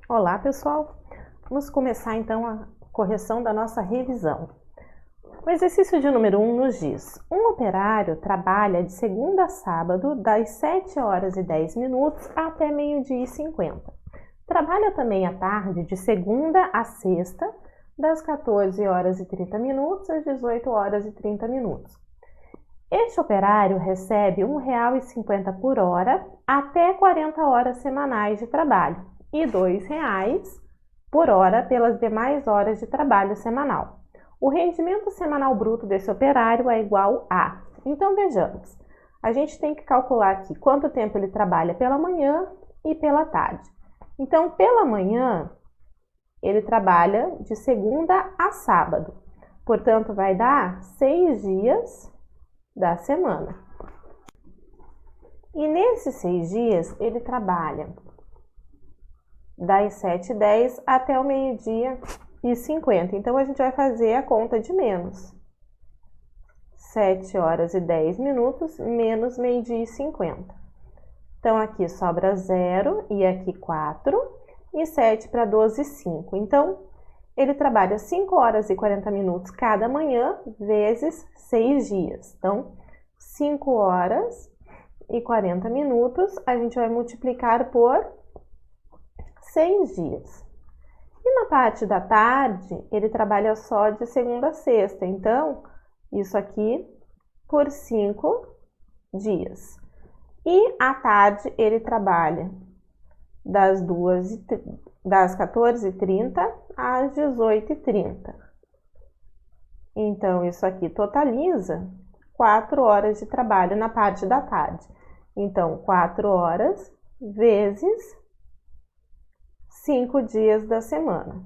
Olá, pessoal! Vamos começar então a correção da nossa revisão. O exercício de número 1 nos diz: um operário trabalha de segunda a sábado das 7 horas e 10 minutos até meio-dia e 50. Trabalha também à tarde de segunda a sexta, das 14 horas e 30 minutos às 18 horas e 30 minutos. Este operário recebe R$ 1,50 por hora até 40 horas semanais de trabalho e R$ 2,00 por hora pelas demais horas de trabalho semanal. O rendimento semanal bruto desse operário é igual a... Então, vejamos. A gente tem que calcular aqui quanto tempo ele trabalha pela manhã e pela tarde. Então, pela manhã, ele trabalha de segunda a sábado. Portanto, vai dar 6 dias da semana. E nesses 6 dias, ele trabalha das 7h10 até o meio-dia e 50. Então, a gente vai fazer a conta de menos. 7 horas e 10 minutos menos meio-dia e 50. Então, aqui sobra 0 e aqui 4 e 7 para 12, 5. Então, ele trabalha 5 horas e 40 minutos cada manhã vezes 6 dias. Então, 5 horas e 40 minutos a gente vai multiplicar por 6 dias. E na parte da tarde, ele trabalha só de segunda a sexta. Então, isso aqui por 5 dias. E à tarde, ele trabalha das 14h30 às 18h30. Então, isso aqui totaliza 4 horas de trabalho na parte da tarde. Então, 4 horas vezes 5 dias da semana.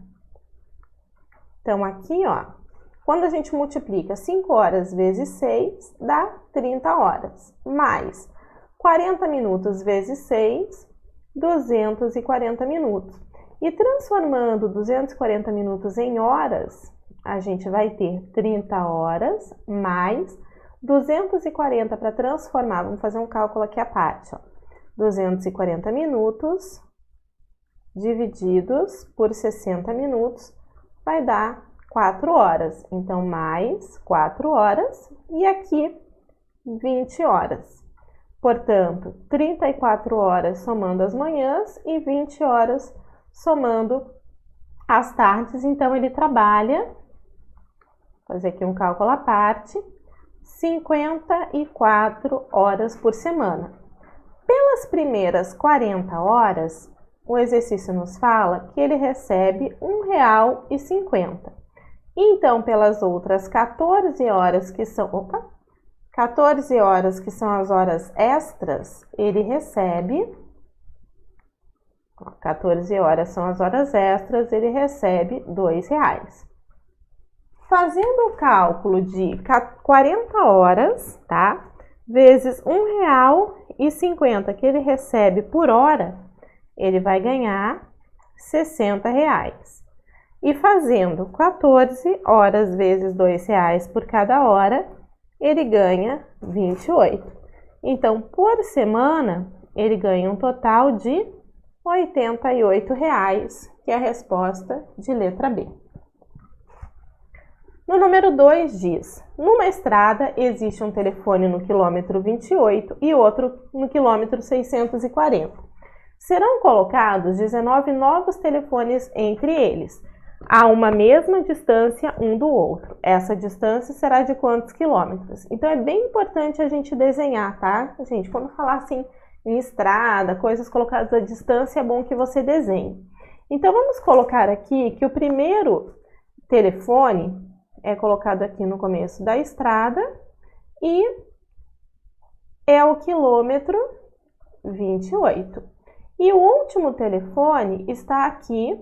Então, aqui, ó, quando a gente multiplica 5 horas vezes 6, dá 30 horas. Mais 40 minutos vezes 6, 240 minutos. E transformando 240 minutos em horas, a gente vai ter 30 horas mais 240 para transformar. Vamos fazer um cálculo aqui à parte, ó. 240 minutos divididos por 60 minutos vai dar 4 horas. Então, mais 4 horas e aqui 20 horas. Portanto, 34 horas somando as manhãs e 20 horas somando as tardes. Então, ele trabalha, vou fazer aqui um cálculo à parte, 54 horas por semana. Pelas primeiras 40 horas, o exercício nos fala que ele recebe R$ 1,50. Então, pelas outras 14 horas que são... 14 horas que são as horas extras, ele recebe... 14 horas são as horas extras, ele recebe R$ 2,00. Fazendo o cálculo de 40 horas, tá? Vezes R$ 1,50 que ele recebe por hora, ele vai ganhar R$ 60. E fazendo 14 horas vezes R$ 2,00 por cada hora, ele ganha 28. Então, por semana, ele ganha um total de R$ 88, que é a resposta de letra B. No número 2 diz: numa estrada existe um telefone no quilômetro 28 e outro no quilômetro 640. Serão colocados 19 novos telefones entre eles, a uma mesma distância um do outro. Essa distância será de quantos quilômetros? Então, é bem importante a gente desenhar, tá? Gente, quando falar assim em estrada, coisas colocadas à distância, é bom que você desenhe. Então, vamos colocar aqui que o primeiro telefone é colocado aqui no começo da estrada e é o quilômetro 28. E o último telefone está aqui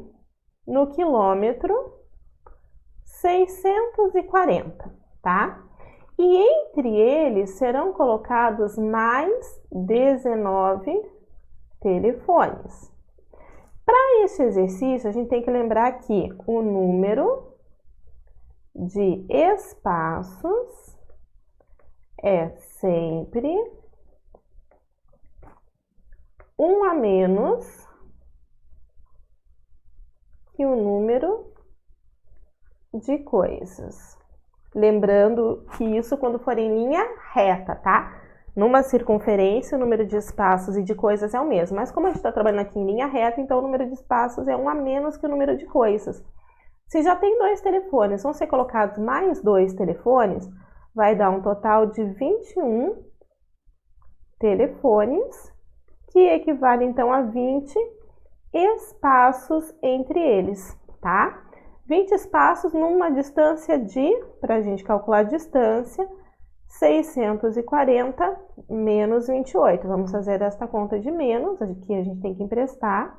no quilômetro 640, tá? E entre eles serão colocados mais 19 telefones. Para esse exercício, a gente tem que lembrar que o número de espaços é sempre um a menos que o número de coisas. Lembrando que isso quando for em linha reta, tá? Numa circunferência, o número de espaços e de coisas é o mesmo. Mas como a gente está trabalhando aqui em linha reta, então o número de espaços é um a menos que o número de coisas. Se já tem 2 telefones, vão ser colocados mais 2 telefones, vai dar um total de 21 telefones, que equivale então a 20 espaços entre eles, tá? 20 espaços numa distância de, para a gente calcular a distância, 640 menos 28. Vamos fazer esta conta de menos, aqui a gente tem que emprestar.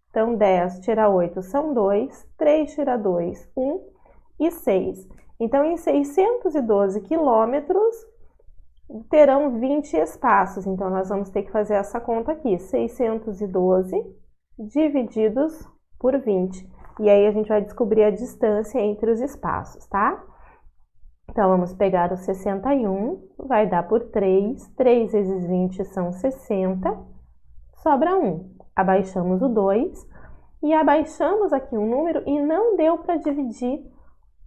Então, 10 tira 8 são 2, 3 tira 2, 1 e 6. Então, em 612 quilômetros, terão 20 espaços. Então, nós vamos ter que fazer essa conta aqui, 612 divididos por 20. E aí, a gente vai descobrir a distância entre os espaços, tá? Então, vamos pegar o 61, vai dar por 3. 3 vezes 20 são 60, sobra 1. Abaixamos o 2 e abaixamos aqui um número e não deu para dividir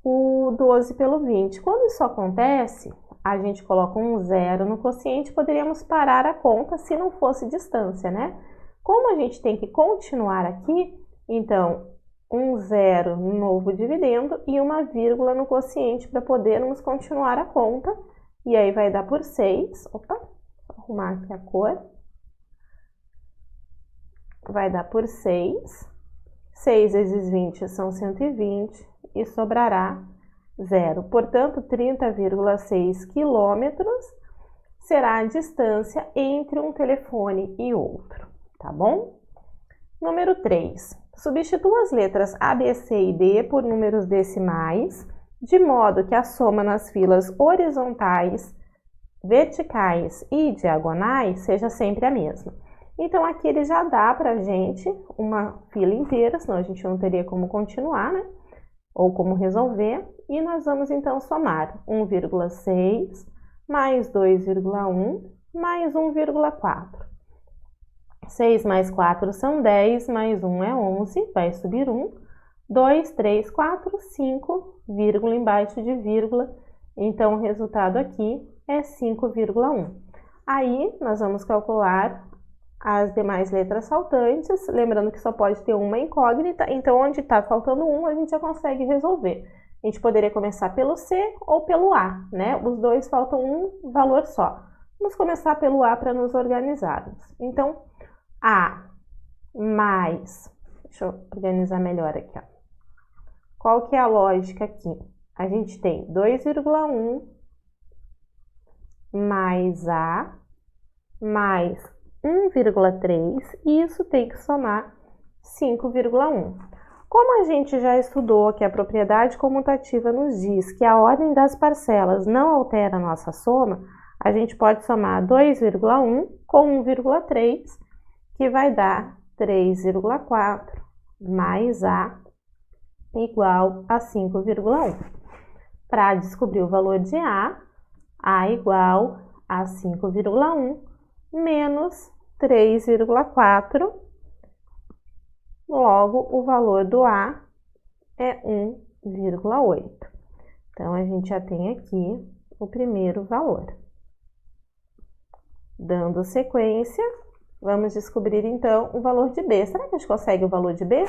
o 12 pelo 20. Quando isso acontece, a gente coloca um 0 no quociente, poderíamos parar a conta se não fosse distância, né? Como a gente tem que continuar aqui, então, um 0 novo dividendo e uma vírgula no quociente para podermos continuar a conta. E aí vai dar por 6. Opa, vou arrumar aqui a cor. Vai dar por 6. 6 vezes 20 são 120 e sobrará 0. Portanto, 30,6 quilômetros será a distância entre um telefone e outro, tá bom? Número 3. Substitua as letras A, B, C e D por números decimais, de modo que a soma nas filas horizontais, verticais e diagonais seja sempre a mesma. Então, aqui ele já dá para a gente uma fila inteira, senão a gente não teria como continuar, né? Ou como resolver. E nós vamos, então, somar 1,6 mais 2,1 mais 1,4. 6 mais 4 são 10, mais 1 é 11, vai subir 1. 2, 3, 4, 5, vírgula embaixo de vírgula. Então, o resultado aqui é 5,1. Aí, nós vamos calcular as demais letras faltantes, lembrando que só pode ter uma incógnita, então onde está faltando 1 a gente já consegue resolver. A gente poderia começar pelo C ou pelo A, né? Os dois faltam um valor só. Vamos começar pelo A para nos organizarmos. Então, A mais... Deixa eu organizar melhor aqui, ó. Qual que é a lógica aqui? A gente tem 2,1 mais A mais 1,3 e isso tem que somar 5,1. Como a gente já estudou que a propriedade comutativa nos diz que a ordem das parcelas não altera a nossa soma, a gente pode somar 2,1 com 1,3, que vai dar 3,4 mais A igual a 5,1. Para descobrir o valor de A igual a 5,1 menos 3,4, logo o valor do A é 1,8. Então, a gente já tem aqui o primeiro valor. Dando sequência, vamos descobrir então o valor de B. Será que a gente consegue o valor de B?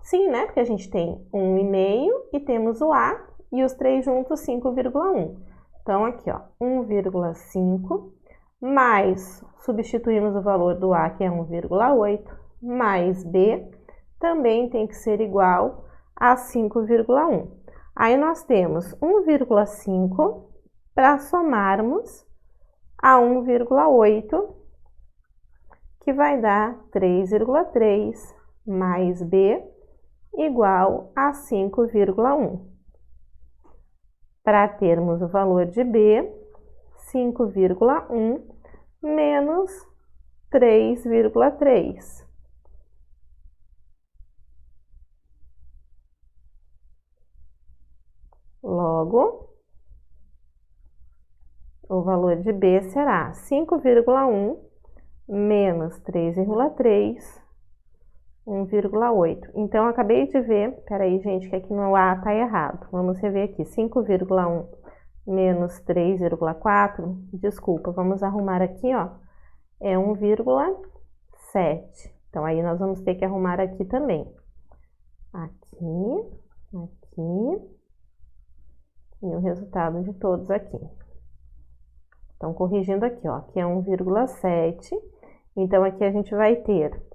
Sim, né? Porque a gente tem 1,5 e temos o A e os três juntos 5,1. Então, aqui, ó, 1,5 mais, substituímos o valor do A, que é 1,8, mais B, também tem que ser igual a 5,1. Aí, nós temos 1,5 para somarmos a 1,8, que vai dar 3,3 mais B igual a 5,1. Para termos o valor de B, 5,1 menos 3,3. Logo, o valor de B será 5,1 menos 3,3 1,8. Então, eu acabei de ver, peraí, gente, que aqui no A tá errado. Vamos rever aqui, 5,1 menos 3,4, desculpa, vamos arrumar aqui, ó, é 1,7. Então, aí nós vamos ter que arrumar aqui também. Aqui, aqui, e o resultado de todos aqui. Então, corrigindo aqui, ó, aqui é 1,7, então aqui a gente vai ter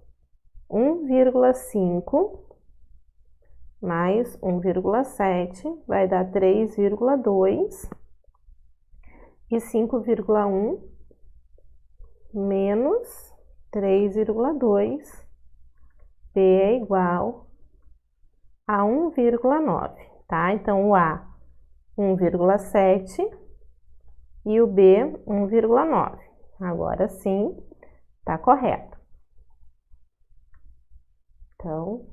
1,5 mais 1,7 vai dar 3,2 e 5,1 menos 3,2, B é igual a 1,9, tá? Então, o A 1,7 e o B 1,9. Agora sim, tá correto. Então,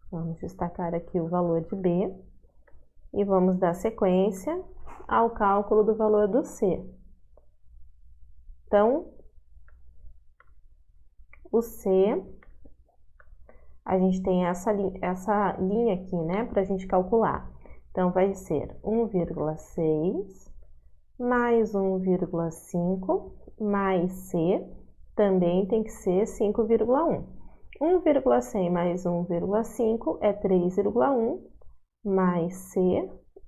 vamos destacar aqui o valor de B e vamos dar sequência ao cálculo do valor do C. Então, o C, a gente tem essa linha aqui, né, para a gente calcular. Então, vai ser 1,6 mais 1,5 mais C, também tem que ser 5,1. 1,100 mais 1,5 é 3,1, mais C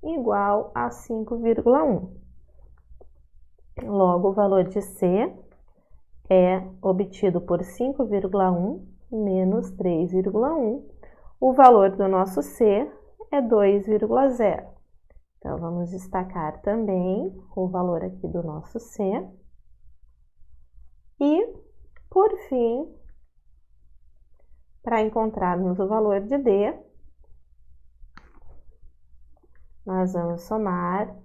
igual a 5,1. Logo, o valor de C é obtido por 5,1 menos 3,1. O valor do nosso C é 2,0. Então, vamos destacar também o valor aqui do nosso C. E, por fim, para encontrarmos o valor de D, nós vamos somar.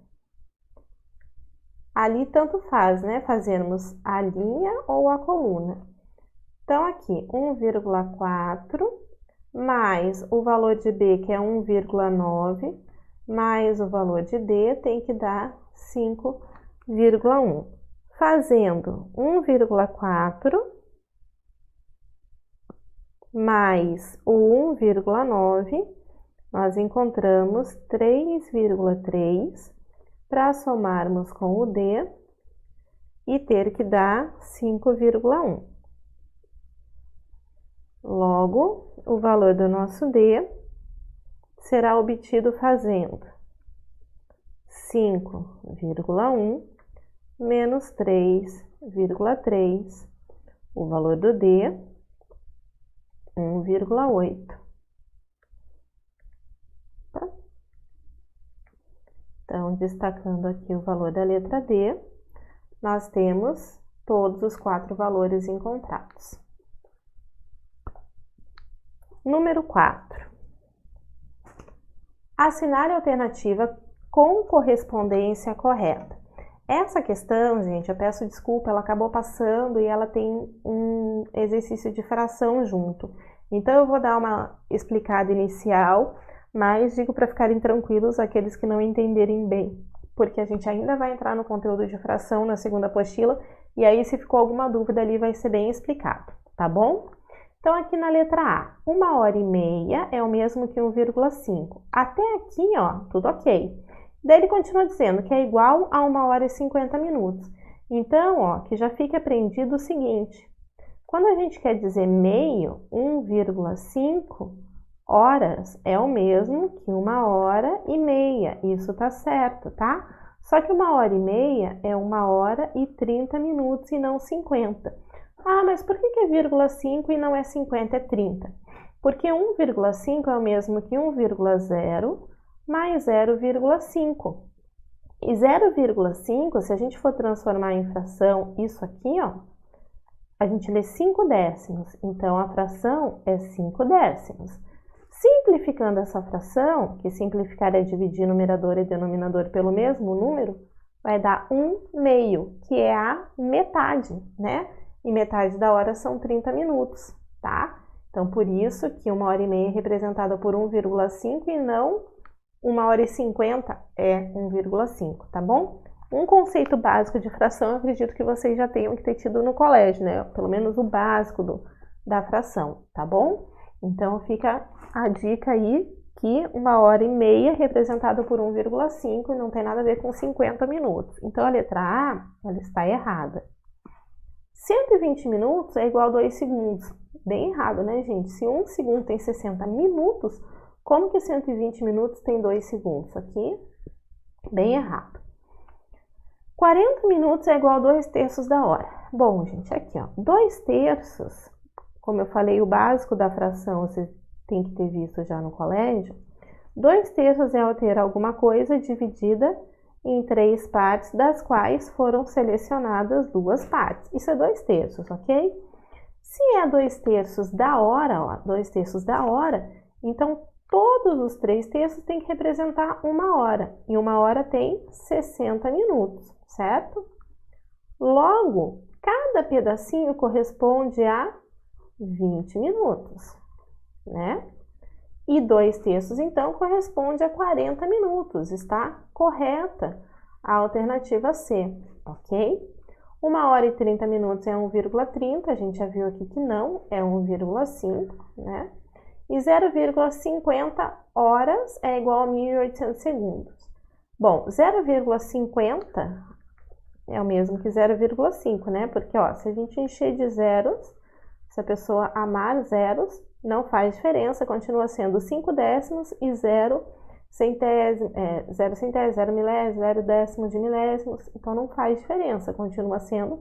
Ali tanto faz, né? Fazermos a linha ou a coluna. Então, aqui, 1,4 mais o valor de B, que é 1,9, mais o valor de D, tem que dar 5,1. Fazendo 1,4 mais o 1,9, nós encontramos 3,3 para somarmos com o D e ter que dar 5,1. Logo, o valor do nosso D será obtido fazendo 5,1 menos 3,3, o valor do D, 1,8. Tá? Então, destacando aqui o valor da letra D, nós temos todos os 4 valores encontrados. Número 4. Assinar a alternativa com correspondência correta. Essa questão, gente, eu peço desculpa, ela acabou passando e ela tem um exercício de fração junto. Então, eu vou dar uma explicada inicial, mas digo para ficarem tranquilos aqueles que não entenderem bem, porque a gente ainda vai entrar no conteúdo de fração na segunda apostila, e aí se ficou alguma dúvida ali vai ser bem explicado, tá bom? Então, aqui na letra A, 1h30 é o mesmo que 1,5. Até aqui, ó, tudo ok. Daí ele continua dizendo que é igual a 1h50. Então, ó, que já fica aprendido o seguinte. Quando a gente quer dizer meio, 1,5 horas é o mesmo que 1h30. Isso tá certo, tá? Só que 1h30 é 1h30 e não 50. Ah, mas por que é 0,5 e não é 50, é 30? Porque 1,5 é o mesmo que 1,0 mais 0,5. E 0,5, se a gente for transformar em fração, isso aqui, ó, a gente lê 5 décimos. Então, a fração é 5 décimos. Simplificando essa fração, que simplificar é dividir numerador e denominador pelo mesmo número, vai dar 1/2, que é a metade, né? E metade da hora são 30 minutos, tá? Então, por isso que 1h30 é representada por 1,5 e não 1h50 é 1,5, tá bom? Um conceito básico de fração, eu acredito que vocês já tenham que ter tido no colégio, né? Pelo menos o básico da fração, tá bom? Então, fica a dica aí que 1h30 é representado por 1,5 e não tem nada a ver com 50 minutos. Então, a letra A, ela está errada. 120 minutos é igual a 2 segundos. Bem errado, né, gente? Se 1 segundo tem 60 minutos, como que 120 minutos tem 2 segundos? Aqui, bem errado. 40 minutos é igual a 2/3 da hora. Bom, gente, aqui, ó, 2/3, como eu falei, o básico da fração você tem que ter visto já no colégio. 2/3 é ao ter alguma coisa dividida em 3 partes, das quais foram selecionadas 2 partes. Isso é 2/3, ok? Se é 2/3 da hora, ó, 2/3 da hora, então todos os 3/3 têm que representar 1 hora. E 1 hora tem 60 minutos, certo? Logo, cada pedacinho corresponde a 20 minutos, né? E 2/3, então, corresponde a 40 minutos. Está correta a alternativa C, ok? 1h30 minutos é 1,30, a gente já viu aqui que não, é 1,5, né? E 0,50 horas é igual a 1.800 segundos. Bom, 0,50 é o mesmo que 0,5, né? Porque, ó, se a gente encher de zeros, se a pessoa amar zeros, não faz diferença, continua sendo 5 décimos e 0 centésimo, 0 centésimo, 0 milésimo, 0 décimo de milésimos, então não faz diferença, continua sendo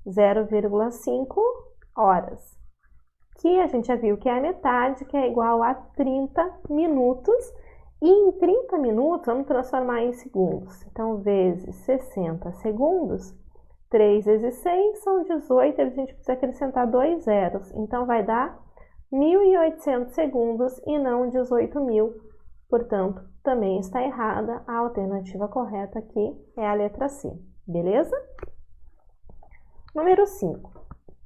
0,5 horas. Que a gente já viu que é a metade, que é igual a 30 minutos, e em 30 minutos vamos transformar em segundos. Então, vezes 60 segundos, 3 vezes 6 são 18, a gente precisa acrescentar 2 zeros, então vai dar 1.800 segundos e não 18.000, portanto, também está errada, a alternativa correta aqui é a letra C, beleza? Número 5.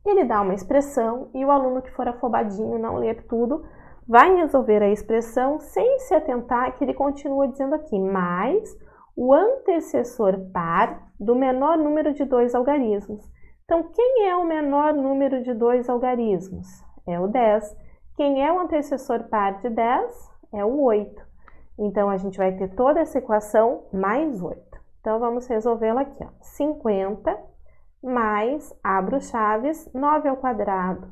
Ele dá uma expressão e o aluno que for afobadinho, não ler tudo, vai resolver a expressão sem se atentar que ele continua dizendo aqui, mais o antecessor par do menor número de 2 algarismos. Então, quem é o menor número de 2 algarismos? É o 10. Quem é o antecessor par de 10? É o 8. Então, a gente vai ter toda essa equação mais 8. Então, vamos resolvê-la aqui, ó. 50 mais, abro chaves, 9 ao quadrado,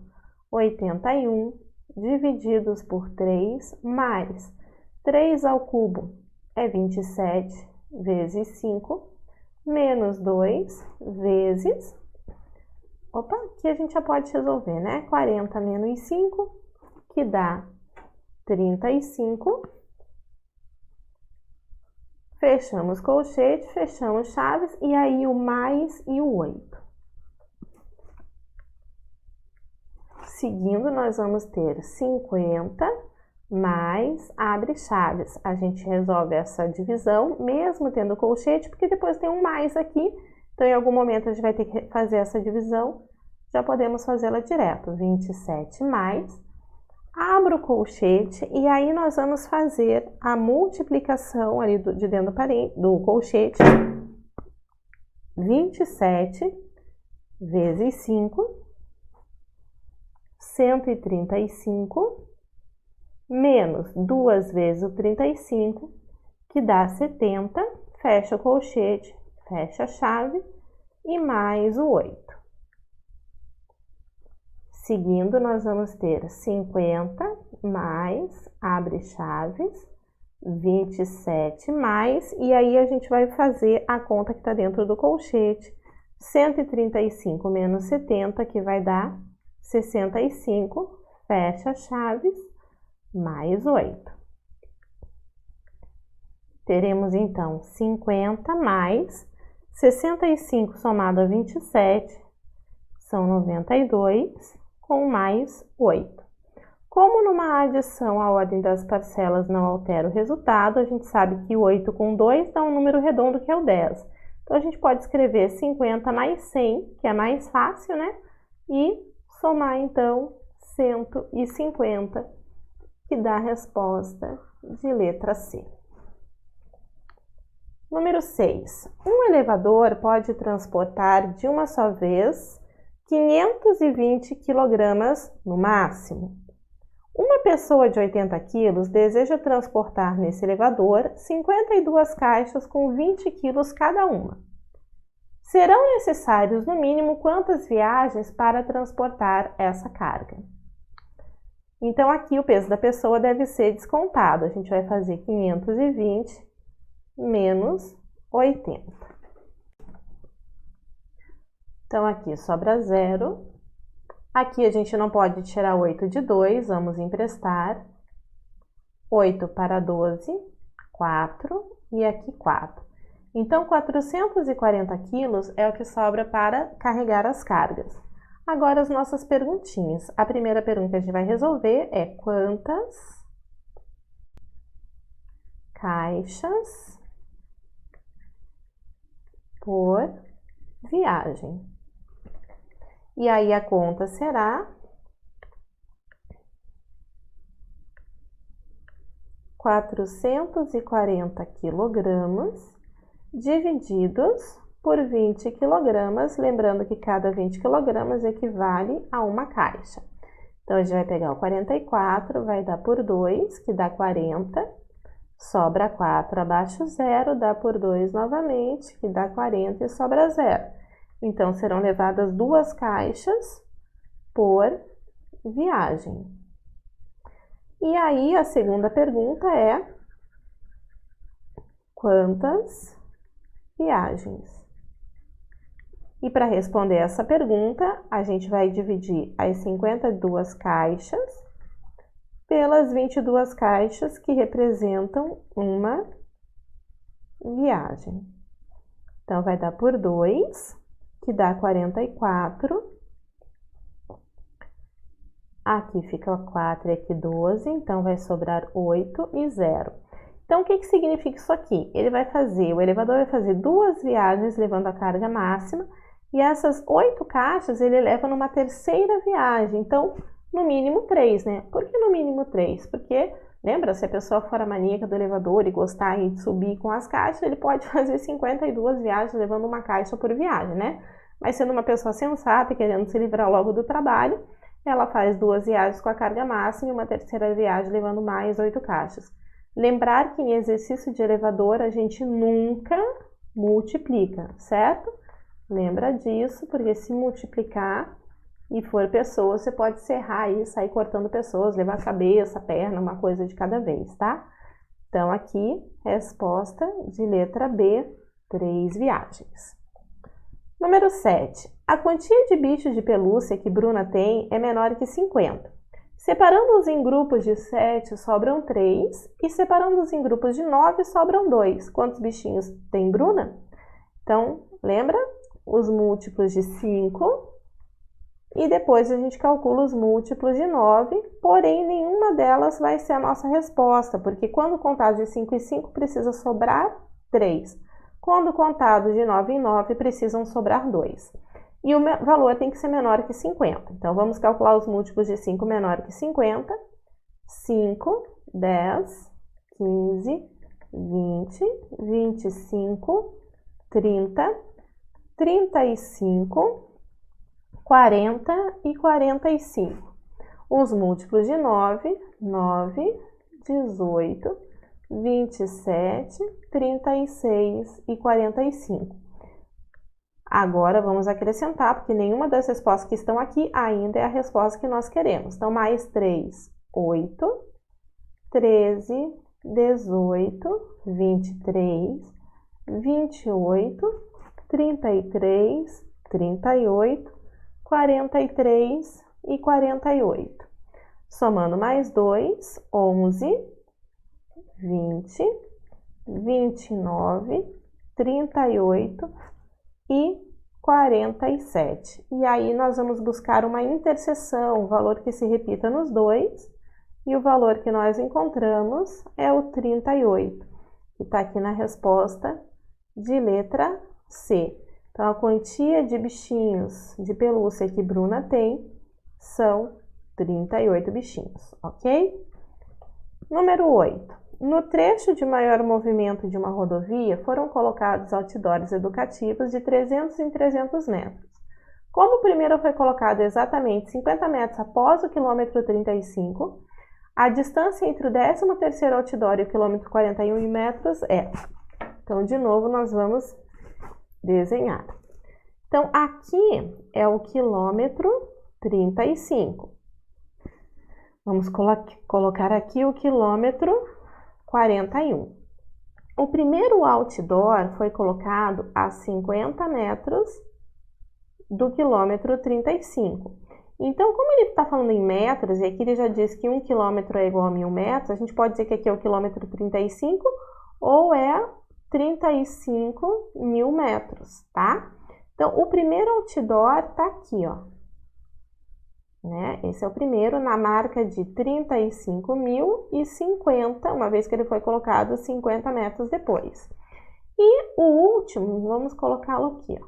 81, divididos por 3, mais 3 ao cubo é 27, vezes 5, menos 2, vezes... Opa, aqui a gente já pode resolver, né? 40 menos 5, que dá 35. Fechamos colchete, fechamos chaves, e aí o mais e o 8. Seguindo, nós vamos ter 50 mais, abre chaves. A gente resolve essa divisão, mesmo tendo colchete, porque depois tem um mais aqui. Então, em algum momento, a gente vai ter que fazer essa divisão. Já podemos fazê-la direto. 27 mais, abro o colchete, e aí nós vamos fazer a multiplicação ali de dentro do colchete. 27 vezes 5, 135, menos 2 vezes o 35, que dá 70, fecha o colchete, fecha a chave, e mais o 8. Seguindo, nós vamos ter 50 mais, abre chaves, 27 mais, e aí a gente vai fazer a conta que está dentro do colchete, 135 menos 70, que vai dar 65, fecha chaves, mais 8. Teremos então 50 mais 65 somado a 27, são 92, com mais 8. Como numa adição a ordem das parcelas não altera o resultado, a gente sabe que 8 com 2 dá um número redondo que é o 10. Então, a gente pode escrever 50 mais 100, que é mais fácil, né? E somar, então, 150, que dá a resposta de letra C. Número 6. Um elevador pode transportar de uma só vez 520 kg no máximo. Uma pessoa de 80 kg deseja transportar nesse elevador 52 caixas com 20 kg cada uma. Serão necessários, no mínimo, quantas viagens para transportar essa carga? Então, aqui o peso da pessoa deve ser descontado. A gente vai fazer 520 menos 80. Então, aqui sobra 0. Aqui a gente não pode tirar 8 de 2, vamos emprestar. 8 para 12, 4 e aqui 4. Então, 440 quilos é o que sobra para carregar as cargas. Agora as nossas perguntinhas. A primeira pergunta que a gente vai resolver é quantas caixas por viagem? E aí a conta será 440 quilogramas divididos por 20 quilogramas, lembrando que cada 20 quilogramas equivale a uma caixa. Então, a gente vai pegar o 44, vai dar por 2, que dá 40, sobra 4 abaixo 0, dá por 2 novamente, que dá 40 e sobra 0. Então, serão levadas 2 caixas por viagem. E aí, a segunda pergunta é quantas viagens? E para responder essa pergunta, a gente vai dividir as 52 caixas pelas 22 caixas que representam uma viagem. Então, vai dar por 2, que dá 44. Aqui fica 4 e aqui 12, então vai sobrar 8 e 0. Então, o que significa isso aqui? O elevador vai fazer 2 viagens levando a carga máxima, e essas 8 caixas ele leva numa terceira viagem. Então, no mínimo 3, né? Por que no mínimo 3? Porque, lembra, se a pessoa for a maníaca do elevador e gostar de subir com as caixas, ele pode fazer 52 viagens levando uma caixa por viagem, né? Mas sendo uma pessoa sensata e querendo se livrar logo do trabalho, ela faz 2 viagens com a carga máxima e uma terceira viagem levando mais 8 caixas. Lembrar que em exercício de elevador a gente nunca multiplica, certo? Lembra disso, porque se multiplicar e for pessoa, você pode serrar e sair cortando pessoas, levar a cabeça, a perna, uma coisa de cada vez, tá? Então, aqui, resposta de letra B, 3 viagens. Número 7. A quantia de bichos de pelúcia que Bruna tem é menor que 50. Separando-os em grupos de 7, sobram 3. E separando-os em grupos de 9, sobram 2. Quantos bichinhos tem Bruna? Então, lembra? Os múltiplos de 5. E depois a gente calcula os múltiplos de 9. Porém, nenhuma delas vai ser a nossa resposta. Porque quando contado de 5 em 5, precisa sobrar 3. Quando contado de 9 em 9, precisam sobrar 2. E o valor tem que ser menor que 50. Então, vamos calcular os múltiplos de 5 menor que 50. 5, 10, 15, 20, 25, 30, 35, 40 e 45. Os múltiplos de 9, 9, 18, 27, 36 e 45. Agora, vamos acrescentar, porque nenhuma das respostas que estão aqui ainda é a resposta que nós queremos. Então, mais 3, 8, 13, 18, 23, 28, 33, 38, 43 e 48. Somando mais 2, 11, 20, 29, 38 e 47. E aí nós vamos buscar uma interseção, o valor que se repita nos dois, e o valor que nós encontramos é o 38, que está aqui na resposta de letra C. Então, a quantia de bichinhos de pelúcia que Bruna tem são 38 bichinhos, ok? Número 8. No trecho de maior movimento de uma rodovia, foram colocados outdoors educativos de 300 em 300 metros. Como o primeiro foi colocado exatamente 50 metros após o quilômetro 35, a distância entre o 13º outdoor e o quilômetro 41 em metros é... Então, de novo, nós vamos desenhar. Então, aqui é o quilômetro 35. Vamos colocar aqui o quilômetro 41. O primeiro outdoor foi colocado a 50 metros do quilômetro 35. Então, como ele está falando em metros, e aqui ele já diz que 1 quilômetro é igual a 1000 metros, a gente pode dizer que aqui é o quilômetro 35 ou é 35.000 metros, tá? Então, o primeiro outdoor está aqui, ó. Né? Esse é o primeiro, na marca de 35.050, uma vez que ele foi colocado 50 metros depois. E o último, vamos colocá-lo aqui, ó.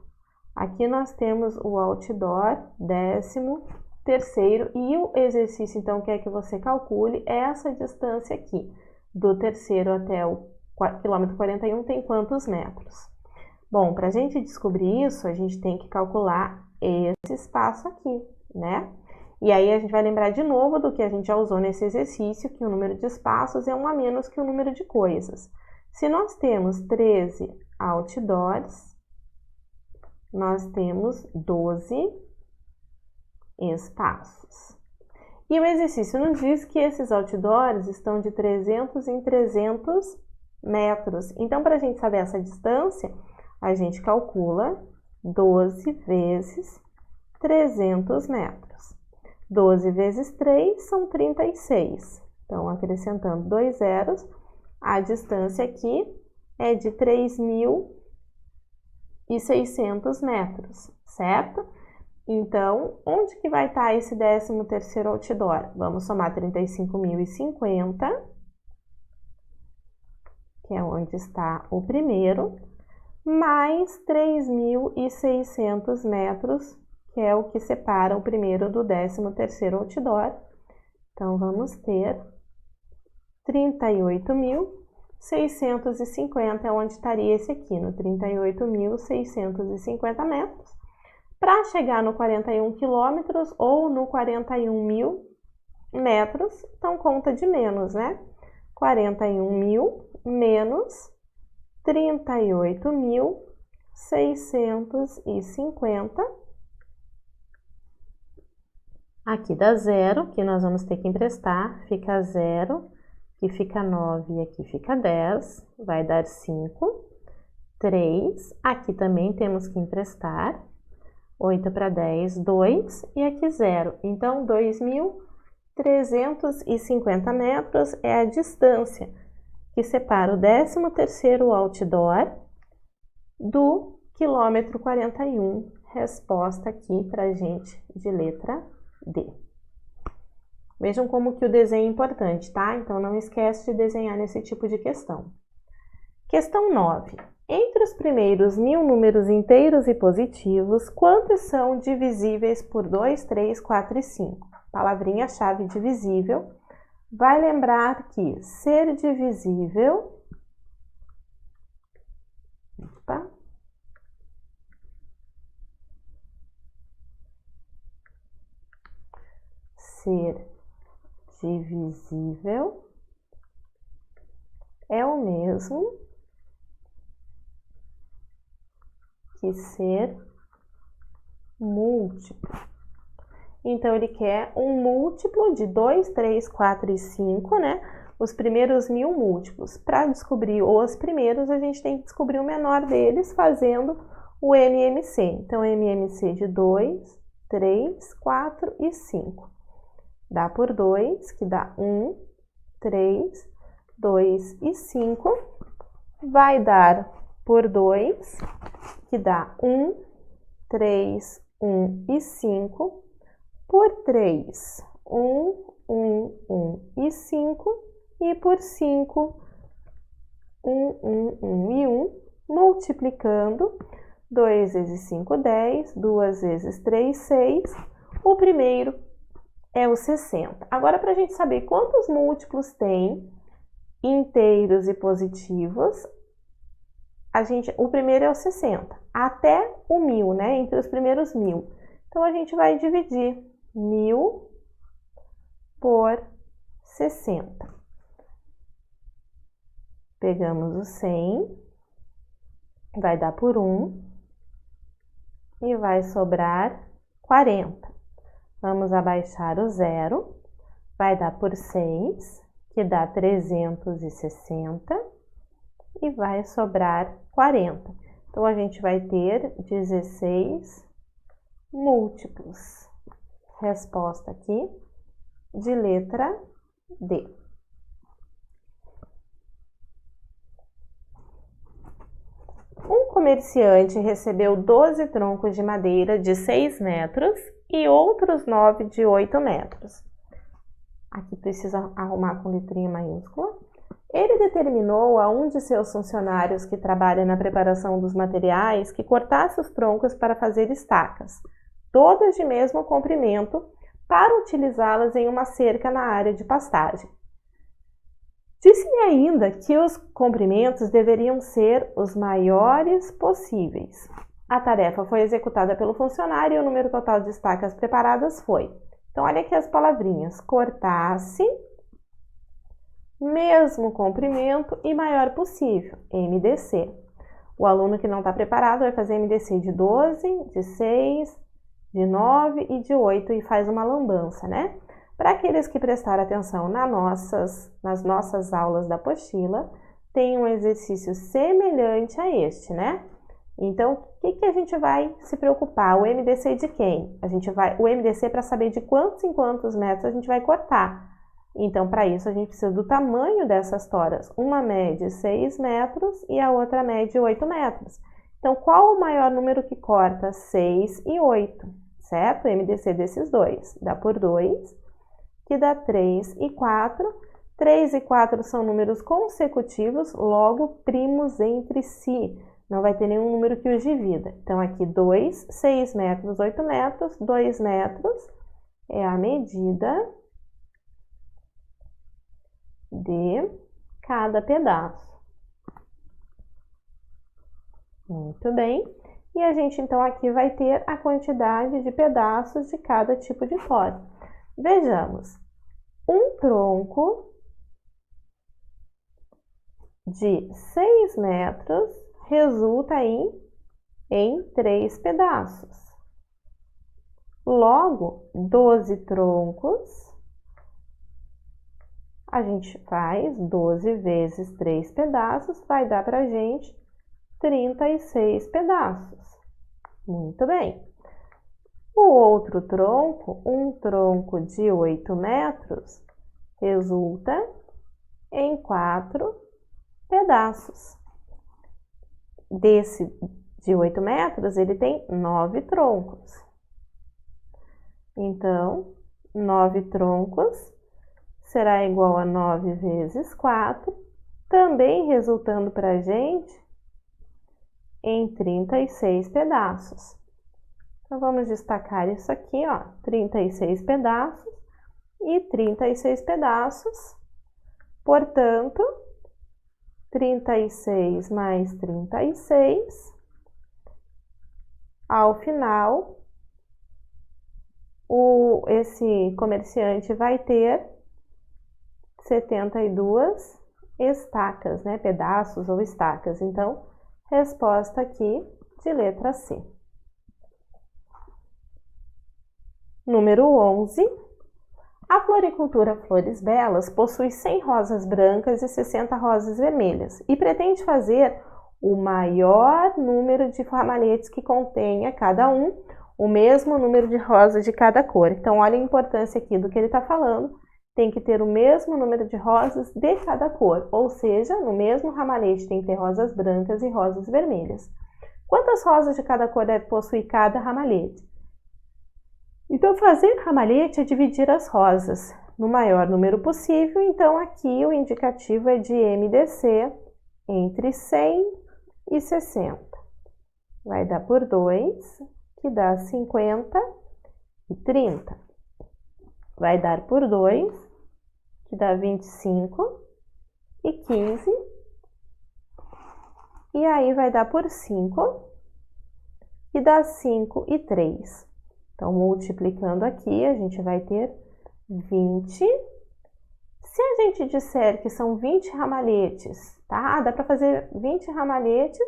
Aqui nós temos o outdoor 13º e o exercício, então, quer que você calcule essa distância aqui, do terceiro até o quilômetro 41, tem quantos metros? Bom, para a gente descobrir isso, a gente tem que calcular esse espaço aqui, né? E aí a gente vai lembrar de novo do que a gente já usou nesse exercício, que o número de espaços é 1 a menos que o número de coisas. Se nós temos 13 outdoors, nós temos 12 espaços. E o exercício nos diz que esses outdoors estão de 300 em 300 metros. Então, para a gente saber essa distância, a gente calcula 12 vezes 300 metros. 12 vezes 3 são 36. Então, acrescentando 2 zeros, a distância aqui é de 3.600 metros, certo? Então, onde que vai estar esse 13º outdoor? Vamos somar 35.050, que é onde está o primeiro, mais 3.600 metros, que é o que separa o primeiro do 13º outdoor. Então, vamos ter 38.650, é onde estaria esse aqui, no 38.650 metros. Para chegar no 41 quilômetros ou no 41.000 metros, então conta de menos, né? 41.000 menos 38.650. Aqui dá 0, que nós vamos ter que emprestar, fica 0, aqui fica 9 e aqui fica 10, vai dar 5, 3, aqui também temos que emprestar, 8 para 10, 2 e aqui 0. Então, 2.350 metros é a distância que separa o 13º outdoor do quilômetro 41. Resposta aqui para a gente de letra D. Vejam como que o desenho é importante, tá? Então, não esquece de desenhar nesse tipo de questão. Questão 9. Entre os primeiros 1000 números inteiros e positivos, quantos são divisíveis por 2, 3, 4 e 5? Palavrinha-chave divisível. Vai lembrar que ser divisível... Opa. Ser divisível é o mesmo que ser múltiplo. Então, ele quer um múltiplo de 2, 3, 4 e 5, né? Os primeiros 1000 múltiplos. Para descobrir os primeiros, a gente tem que descobrir o menor deles fazendo o MMC. Então, MMC de 2, 3, 4 e 5. Dá por 2, que dá 1, 3, 2 e 5. Vai dar por 2, que dá 1, 3, 1 e 5. Por 3, 1, 1, 1 e 5. E por 5, 1, 1, 1 e 1. Multiplicando, 2 vezes 5, 10. 2 vezes 3, 6. O primeiro é o 60. Agora, para a gente saber quantos múltiplos tem inteiros e positivos, o primeiro é o 60. Até o 1000, né? Entre os primeiros 1000. Então, a gente vai dividir 1000 por 60. Pegamos o 100, vai dar por 1 e vai sobrar 40. Vamos abaixar o 0, vai dar por 6, que dá 360, e vai sobrar 40. Então, a gente vai ter 16 múltiplos. Resposta aqui de letra D. Um comerciante recebeu 12 troncos de madeira de 6 metros e outros 9 de 8 metros. Aqui precisa arrumar com letrinha maiúscula. Ele determinou a um de seus funcionários que trabalha na preparação dos materiais que cortasse os troncos para fazer estacas, todas de mesmo comprimento, para utilizá-las em uma cerca na área de pastagem. Disse-lhe ainda que os comprimentos deveriam ser os maiores possíveis. A tarefa foi executada pelo funcionário e o número total de estacas preparadas foi. Então, olha aqui as palavrinhas: cortasse, mesmo comprimento e maior possível, MDC. O aluno que não está preparado vai fazer MDC de 12, de 6, de 9 e de 8 e faz uma lambança, né? Para aqueles que prestaram atenção nas nossas aulas da apostila, tem um exercício semelhante a este, né? Então, o que a gente vai se preocupar? O MDC de quem? O MDC para saber de quantos em quantos metros a gente vai cortar. Então, para isso, a gente precisa do tamanho dessas toras. Uma mede 6 metros e a outra mede 8 metros. Então, qual o maior número que corta 6 e 8? Certo? O MDC desses dois. Dá por 2, que dá 3 e 4. 3 e 4 são números consecutivos, logo primos entre si. Não vai ter nenhum número que os divida. Então, aqui 2, 6 metros, 8 metros, 2 metros é a medida de cada pedaço. Muito bem. E a gente, então, aqui vai ter a quantidade de pedaços de cada tipo de tora. Vejamos. Um tronco de 6 metros resulta em 3 pedaços. Logo, 12 troncos, a gente faz 12 vezes 3 pedaços, vai dar para a gente 36 pedaços. Muito bem. O outro tronco, um tronco de 8 metros, resulta em 4 pedaços. Desse de 8 metros, ele tem 9 troncos. Então, 9 troncos será igual a 9 vezes 4, também resultando para a gente em 36 pedaços. Então, vamos destacar isso aqui, ó, 36 pedaços e 36 pedaços. Portanto, 36 mais 36, ao final, esse comerciante vai ter 72 estacas, né? Pedaços ou estacas. Então, resposta aqui de letra C. Número 11. A floricultura Flores Belas possui 100 rosas brancas e 60 rosas vermelhas e pretende fazer o maior número de ramalhetes que contenha cada um o mesmo número de rosas de cada cor. Então, olha a importância aqui do que ele está falando. Tem que ter o mesmo número de rosas de cada cor, ou seja, no mesmo ramalhete tem que ter rosas brancas e rosas vermelhas. Quantas rosas de cada cor deve possuir cada ramalhete? Então, fazer ramalhete é dividir as rosas no maior número possível. Então, aqui o indicativo é de MDC entre 100 e 60. Vai dar por 2, que dá 50 e 30. Vai dar por 2, que dá 25 e 15. E aí vai dar por 5, que dá 5 e 3. Então, multiplicando aqui, a gente vai ter 20. Se a gente disser que são 20 ramalhetes, tá? Dá para fazer 20 ramalhetes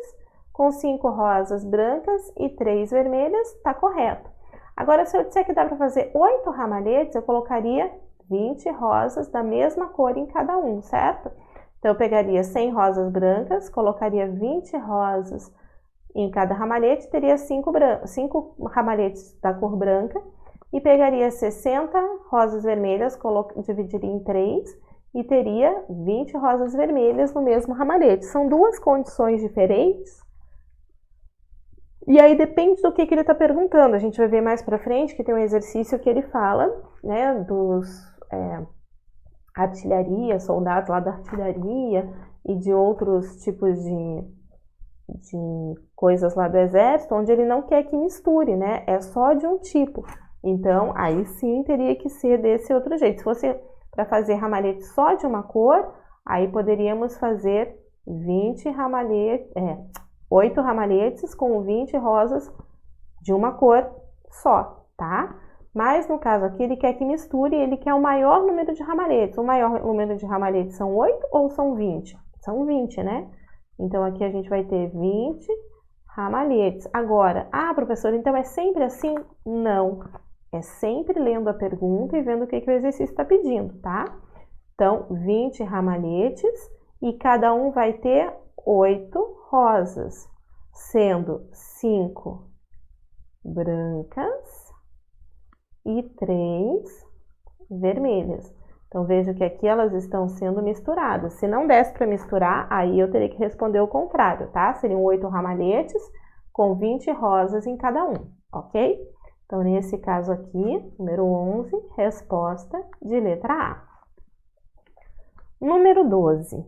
com 5 rosas brancas e 3 vermelhas, tá correto. Agora, se eu disser que dá para fazer 8 ramalhetes, eu colocaria 20 rosas da mesma cor em cada um, certo? Então, eu pegaria 100 rosas brancas, colocaria 20 rosas em cada ramalhete, teria 5 ramalhetes da cor branca, e pegaria 60 rosas vermelhas, dividiria em 3 e teria 20 rosas vermelhas no mesmo ramalhete. São duas condições diferentes. E aí depende do que ele está perguntando. A gente vai ver mais para frente que tem um exercício que ele fala, né, dos artilharia, soldados lá da artilharia e de outros tipos de coisas lá do exército, onde ele não quer que misture, né? É só de um tipo. Então, aí sim teria que ser desse outro jeito. Se fosse para fazer ramalhete só de uma cor, aí poderíamos fazer 8 ramalhetes com 20 rosas de uma cor só, tá? Mas no caso aqui ele quer que misture, ele quer o maior número de ramalhetes. O maior número de ramalhetes são 8 ou são 20? São 20, né? Então aqui a gente vai ter 20 ramalhetes. Agora, professor, então é sempre assim? Não. É sempre lendo a pergunta e vendo o que o exercício está pedindo, tá? Então, 20 ramalhetes e cada um vai ter 8 rosas, sendo 5 brancas e 3 vermelhas. Então, veja que aqui elas estão sendo misturadas. Se não desse para misturar, aí eu teria que responder o contrário, tá? Seriam 8 ramalhetes com 20 rosas em cada um, ok? Então, nesse caso aqui, número 11, resposta de letra A. Número 12.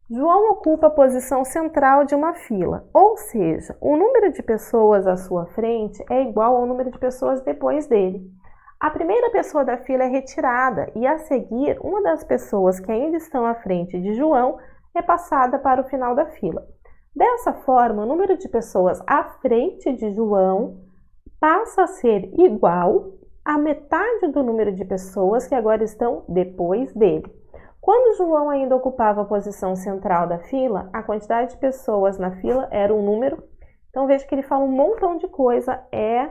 João ocupa a posição central de uma fila, ou seja, o número de pessoas à sua frente é igual ao número de pessoas depois dele. A primeira pessoa da fila é retirada e, a seguir, uma das pessoas que ainda estão à frente de João é passada para o final da fila. Dessa forma, o número de pessoas à frente de João passa a ser igual à metade do número de pessoas que agora estão depois dele. Quando João ainda ocupava a posição central da fila, a quantidade de pessoas na fila era um número. Então veja que ele fala um montão de coisa, é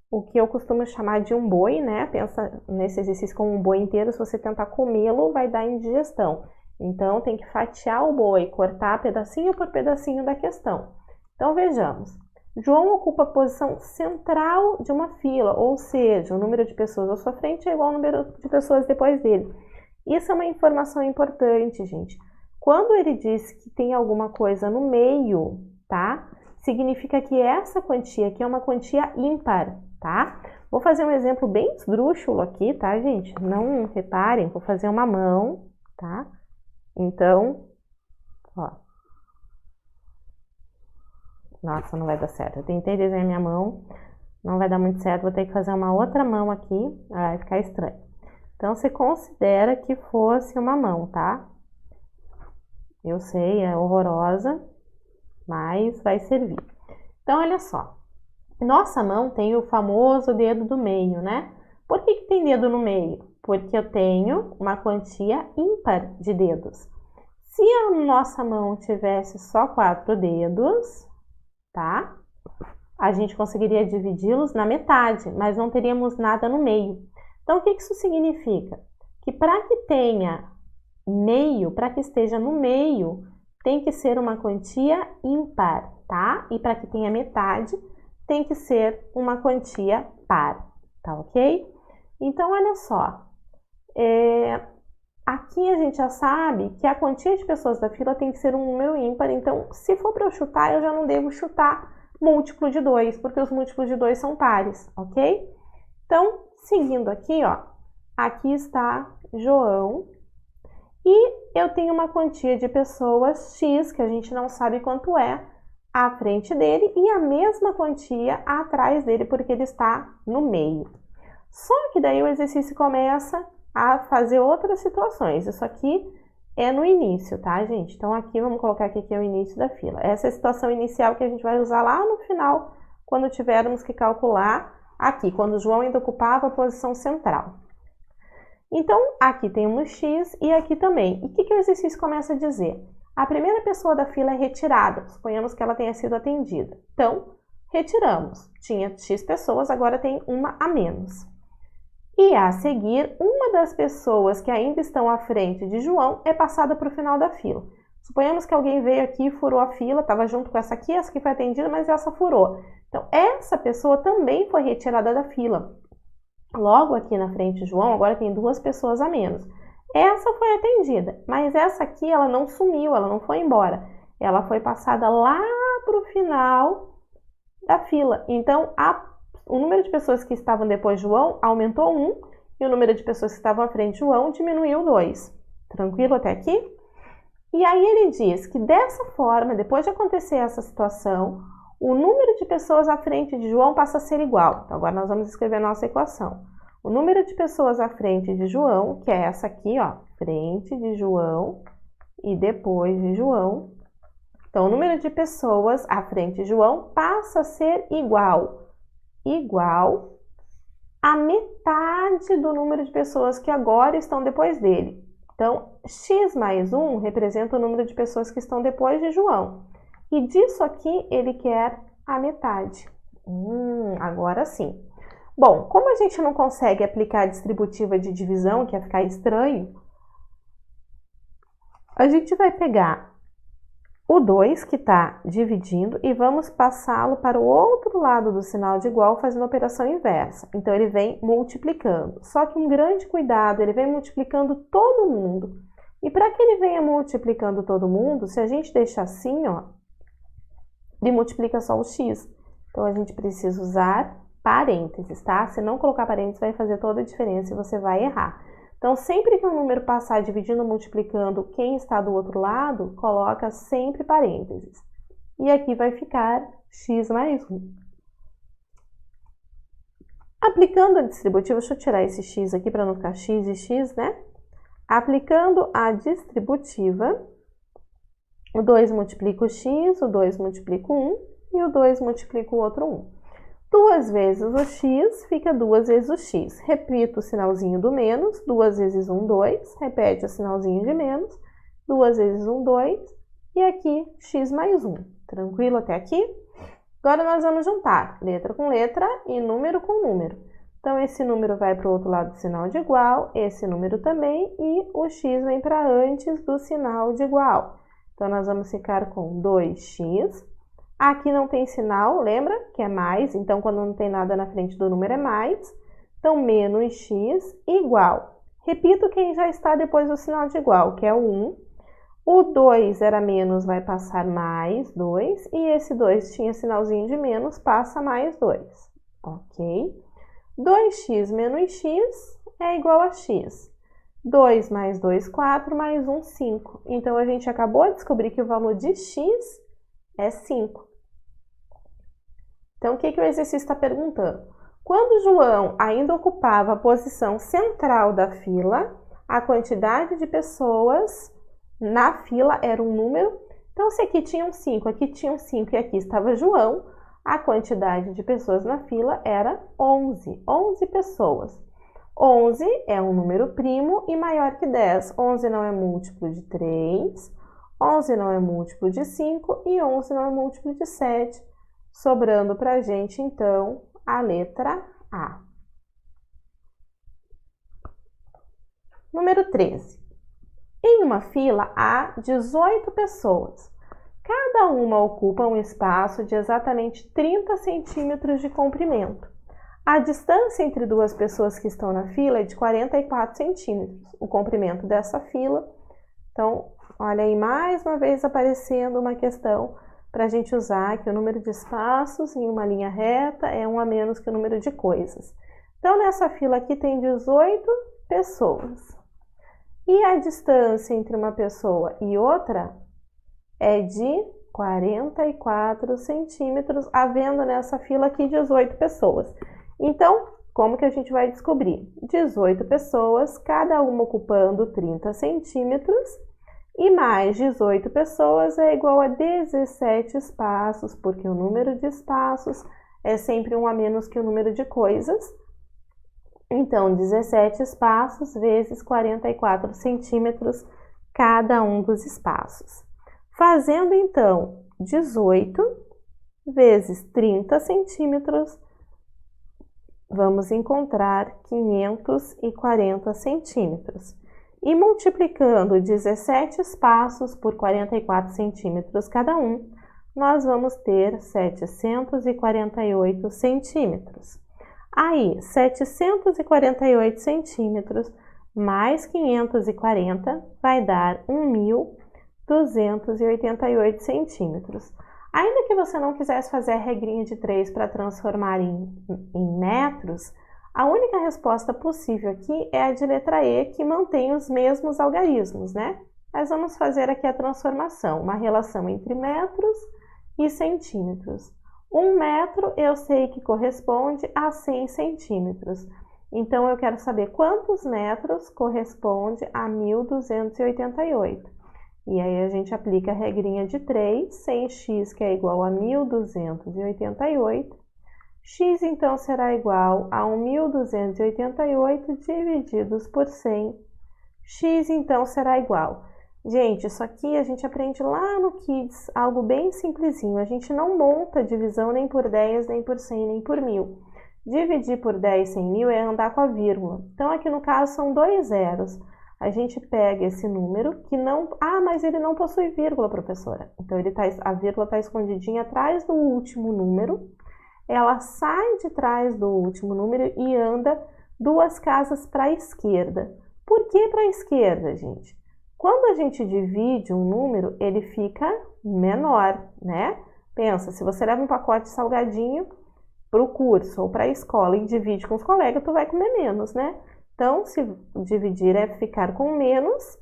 o que eu costumo chamar de um boi, né? Pensa nesse exercício como um boi inteiro, se você tentar comê-lo, vai dar indigestão. Então tem que fatiar o boi, cortar pedacinho por pedacinho da questão. Então vejamos. João ocupa a posição central de uma fila, ou seja, o número de pessoas à sua frente é igual ao número de pessoas depois dele. Isso é uma informação importante, gente. Quando ele diz que tem alguma coisa no meio, tá? Significa que essa quantia aqui é uma quantia ímpar, tá? Vou fazer um exemplo bem esdrúxulo aqui, tá, gente? Não reparem, vou fazer uma mão, tá? Então, ó. Nossa, não vai dar certo. Eu tentei desenhar minha mão, não vai dar muito certo. Vou ter que fazer uma outra mão aqui, vai ficar estranho. Então, você considera que fosse uma mão, tá? Eu sei, é horrorosa, mas vai servir. Então, olha só. Nossa mão tem o famoso dedo do meio, né? Por que tem dedo no meio? Porque eu tenho uma quantia ímpar de dedos. Se a nossa mão tivesse só 4 dedos, tá? A gente conseguiria dividi-los na metade, mas não teríamos nada no meio. Então, o que isso significa? Que para que tenha meio, para que esteja no meio, tem que ser uma quantia ímpar, tá? E para que tenha metade, tem que ser uma quantia par, tá ok? Então, olha só. Aqui a gente já sabe que a quantia de pessoas da fila tem que ser um número ímpar, então se for para eu chutar, eu já não devo chutar múltiplo de 2, porque os múltiplos de 2 são pares, ok? Então, seguindo aqui, ó, aqui está João e eu tenho uma quantia de pessoas X, que a gente não sabe quanto é, à frente dele e a mesma quantia atrás dele, porque ele está no meio. Só que daí o exercício começa a fazer outras situações. Isso aqui é no início, tá, gente? Então, aqui, vamos colocar aqui que é o início da fila. Essa é a situação inicial que a gente vai usar lá no final, quando tivermos que calcular aqui, quando o João ainda ocupava a posição central. Então, aqui temos X e aqui também. E o que o exercício começa a dizer? A primeira pessoa da fila é retirada, suponhamos que ela tenha sido atendida. Então, retiramos. Tinha X pessoas, agora tem uma a menos. E a seguir, uma das pessoas que ainda estão à frente de João é passada para o final da fila. Suponhamos que alguém veio aqui e furou a fila, estava junto com essa aqui foi atendida, mas essa furou. Então, essa pessoa também foi retirada da fila. Logo aqui na frente de João, agora tem duas pessoas a menos. Essa foi atendida, mas essa aqui ela não sumiu, ela não foi embora. Ela foi passada lá para o final da fila. Então, o número de pessoas que estavam depois de João aumentou 1 e o número de pessoas que estavam à frente de João diminuiu 2. Tranquilo até aqui? E aí ele diz que dessa forma, depois de acontecer essa situação, o número de pessoas à frente de João passa a ser igual. Então, agora nós vamos escrever a nossa equação. O número de pessoas à frente de João, que é essa aqui, ó, frente de João e depois de João. Então, o número de pessoas à frente de João passa a ser igual a metade do número de pessoas que agora estão depois dele. Então, x mais 1 representa o número de pessoas que estão depois de João. E disso aqui, ele quer a metade. Agora sim. Bom, como a gente não consegue aplicar a distributiva de divisão, que ia ficar estranho, a gente vai pegar o 2 que está dividindo e vamos passá-lo para o outro lado do sinal de igual fazendo a operação inversa. Então, ele vem multiplicando. Só que um grande cuidado, ele vem multiplicando todo mundo. E para que ele venha multiplicando todo mundo, se a gente deixar assim, ó, ele multiplica só o x. Então, a gente precisa usar parênteses, tá? Se não colocar parênteses, vai fazer toda a diferença e você vai errar. Então, sempre que um número passar dividindo, multiplicando quem está do outro lado, coloca sempre parênteses. E aqui vai ficar x mais 1. Aplicando a distributiva, deixa eu tirar esse x aqui para não ficar x e x, né? Aplicando a distributiva, o 2 multiplica o x, o 2 multiplica o 1 e o 2 multiplica o outro 1. 2 vezes o x fica 2 vezes o x. Repito o sinalzinho do menos, 2 vezes 1, 2. Repete o sinalzinho de menos, 2 vezes 1, 2. E aqui, x mais 1. Tranquilo até aqui? Agora nós vamos juntar letra com letra e número com número. Então, esse número vai para o outro lado do sinal de igual, esse número também, e o x vem para antes do sinal de igual. Então, nós vamos ficar com 2x. Aqui não tem sinal, lembra? Que é mais, então quando não tem nada na frente do número é mais. Então, menos x igual. Repito quem já está depois do sinal de igual, que é o 1. O 2 era menos, vai passar mais 2. E esse 2 tinha sinalzinho de menos, passa mais 2. Ok? 2x menos x é igual a x. 2 mais 2, 4, mais 1, 5. Então, a gente acabou de descobrir que o valor de x é 5. Então, o que o exercício está perguntando? Quando João ainda ocupava a posição central da fila, a quantidade de pessoas na fila era um número. Então, se aqui tinham 5, aqui tinham 5 e aqui estava João, a quantidade de pessoas na fila era 11. 11 pessoas. 11 é um número primo e maior que 10. 11 não é múltiplo de 3, 11 não é múltiplo de 5 e 11 não é múltiplo de 7. Sobrando para a gente, então, a letra A. Número 13. Em uma fila há 18 pessoas. Cada uma ocupa um espaço de exatamente 30 centímetros de comprimento. A distância entre duas pessoas que estão na fila é de 44 centímetros. O comprimento dessa fila. Então, olha aí mais uma vez aparecendo uma questão para a gente usar que o número de espaços em uma linha reta é 1 a menos que o número de coisas. Então, nessa fila aqui tem 18 pessoas. E a distância entre uma pessoa e outra é de 44 centímetros, havendo nessa fila aqui 18 pessoas. Então, como que a gente vai descobrir? 18 pessoas, cada uma ocupando 30 centímetros. E mais 18 pessoas é igual a 17 espaços, porque o número de espaços é sempre um a menos que o número de coisas. Então, 17 espaços vezes 44 centímetros cada um dos espaços. Fazendo, então, 18 vezes 30 centímetros, vamos encontrar 540 centímetros. E multiplicando 17 espaços por 44 centímetros cada um, nós vamos ter 748 centímetros. Aí, 748 centímetros mais 540 vai dar 1.288 centímetros. Ainda que você não quisesse fazer a regrinha de 3 para transformar em metros, a única resposta possível aqui é a de letra E, que mantém os mesmos algarismos, né? Mas vamos fazer aqui a transformação, uma relação entre metros e centímetros. 1 metro eu sei que corresponde a 100 centímetros. Então, eu quero saber quantos metros corresponde a 1.288. E aí, a gente aplica a regrinha de 3, 100x que é igual a 1.288. X, então, será igual a 1.288 divididos por 100. X, então, será igual. Gente, isso aqui a gente aprende lá no Kids, algo bem simplesinho. A gente não monta a divisão nem por 10, nem por 100, nem por 1.000. Dividir por 10 sem 1.000 é andar com a vírgula. Então, aqui no caso, são 2 zeros. A gente pega esse número que não... Ah, mas ele não possui vírgula, professora. Então, a vírgula está escondidinha atrás do último número. Ela sai de trás do último número e anda 2 casas para a esquerda. Por que para a esquerda, gente? Quando a gente divide um número, ele fica menor, né? Pensa, se você leva um pacote de salgadinho para o curso ou para a escola e divide com os colegas, tu vai comer menos, né? Então, se dividir é ficar com menos,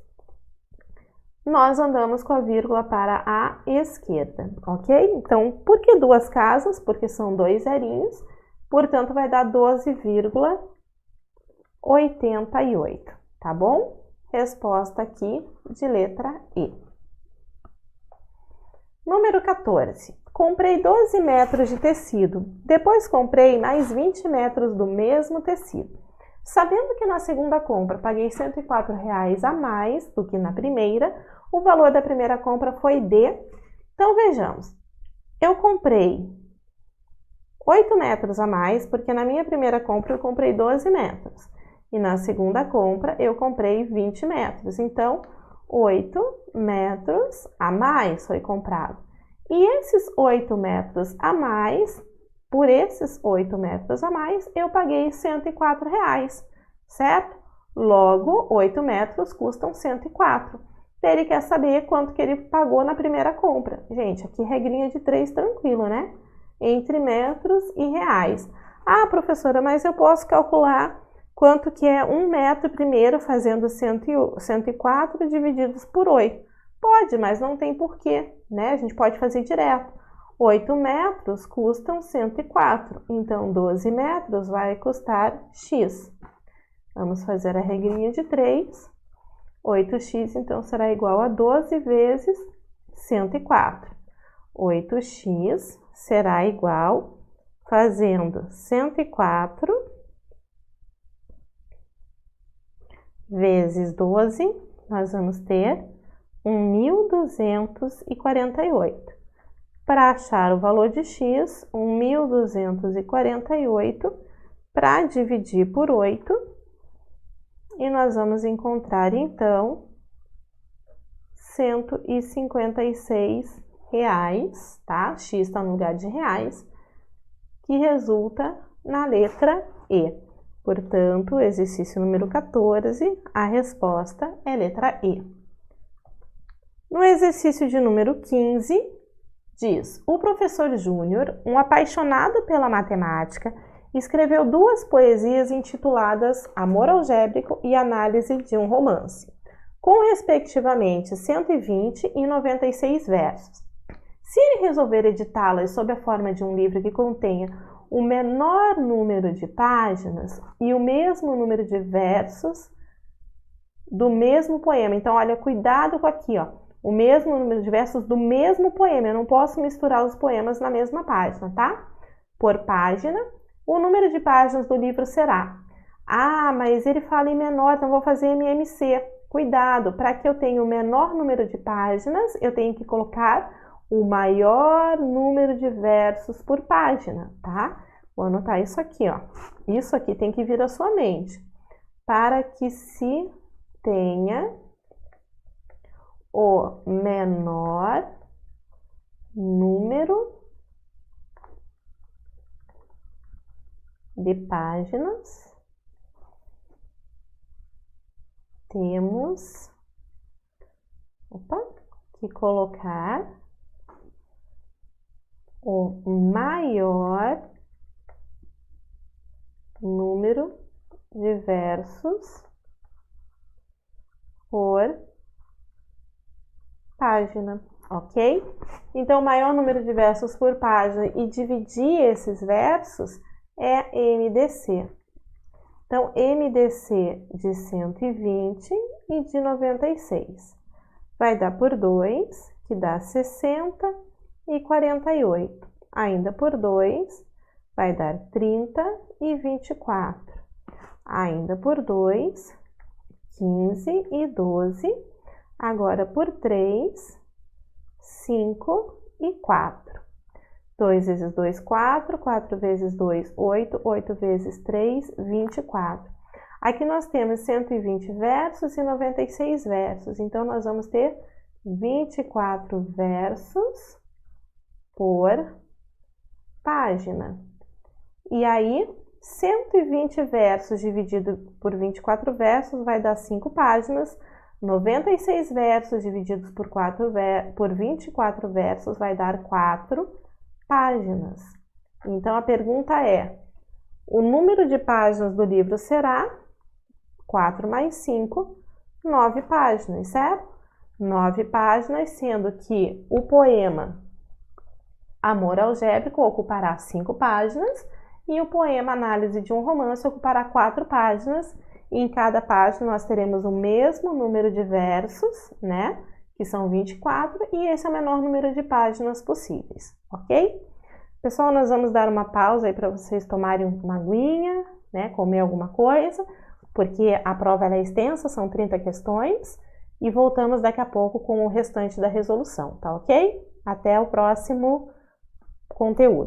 nós andamos com a vírgula para a esquerda, ok? Então, por que 2 casas? Porque são 2 zerinhos, portanto, vai dar 12,88, tá bom? Resposta aqui de letra E. Número 14. Comprei 12 metros de tecido, depois comprei mais 20 metros do mesmo tecido. Sabendo que na segunda compra paguei R$ 104 a mais do que na primeira, o valor da primeira compra foi D. Então, vejamos. Eu comprei 8 metros a mais, porque na minha primeira compra eu comprei 12 metros. E na segunda compra eu comprei 20 metros. Então, 8 metros a mais foi comprado. E esses 8 metros a mais, por esses 8 metros a mais, eu paguei R$ 104, certo? Logo, 8 metros custam 104. Ele quer saber quanto que ele pagou na primeira compra. Gente, aqui regrinha de 3 tranquilo, né? Entre metros e reais. Ah, professora, mas eu posso calcular quanto que é 1 metro primeiro, fazendo 104 divididos por 8. Pode, mas não tem porquê, né? A gente pode fazer direto. 8 metros custam 104, então 12 metros vai custar X. Vamos fazer a regrinha de 3. 8x, então, será igual a 12 vezes 104. 8x será igual, fazendo 104 vezes 12, nós vamos ter 1.248. Para achar o valor de x, 1.248 para dividir por 8, e nós vamos encontrar, então, R$ 156, tá? X está no lugar de reais, que resulta na letra E. Portanto, exercício número 14, a resposta é letra E. No exercício de número 15, diz: o professor Júnior, um apaixonado pela matemática, escreveu 2 poesias intituladas Amor Algébrico e Análise de um Romance, com respectivamente 120 e 96 versos. Se ele resolver editá-las sob a forma de um livro que contenha o menor número de páginas e o mesmo número de versos do mesmo poema. Então, olha, cuidado com aqui, ó, o mesmo número de versos do mesmo poema. Eu não posso misturar os poemas na mesma página, tá? por página, o número de páginas do livro será. Ah, mas ele fala em menor, então vou fazer MMC. Cuidado, para que eu tenha o menor número de páginas, eu tenho que colocar o maior número de versos por página, tá? Vou anotar isso aqui, ó. Isso aqui tem que vir à sua mente. Para que se tenha o menor número de páginas, temos que colocar o maior número de versos por página, ok? Então, o maior número de versos por página e dividir esses versos é MDC. Então, MDC de 120 e de 96. Vai dar por 2, que dá 60 e 48. Ainda por 2, vai dar 30 e 24. Ainda por 2, 15 e 12. Agora por 3, 5 e 4. 2 vezes 2, 4. 4 vezes 2, 8. 8 vezes 3, 24. Aqui nós temos 120 versos e 96 versos. Então, nós vamos ter 24 versos por página. E aí, 120 versos dividido por 24 versos vai dar 5 páginas. 96 versos divididos por 24 versos vai dar 4 páginas. Então, a pergunta é, o número de páginas do livro será 4 mais 5, 9 páginas, certo? 9 páginas, sendo que o poema Amor Algébrico ocupará 5 páginas e o poema Análise de um Romance ocupará 4 páginas. E em cada página nós teremos o mesmo número de versos, né? Que são 24, e esse é o menor número de páginas possíveis, ok? Pessoal, nós vamos dar uma pausa aí para vocês tomarem uma aguinha, né? Comer alguma coisa, porque a prova ela é extensa, são 30 questões, e voltamos daqui a pouco com o restante da resolução, tá ok? Até o próximo conteúdo.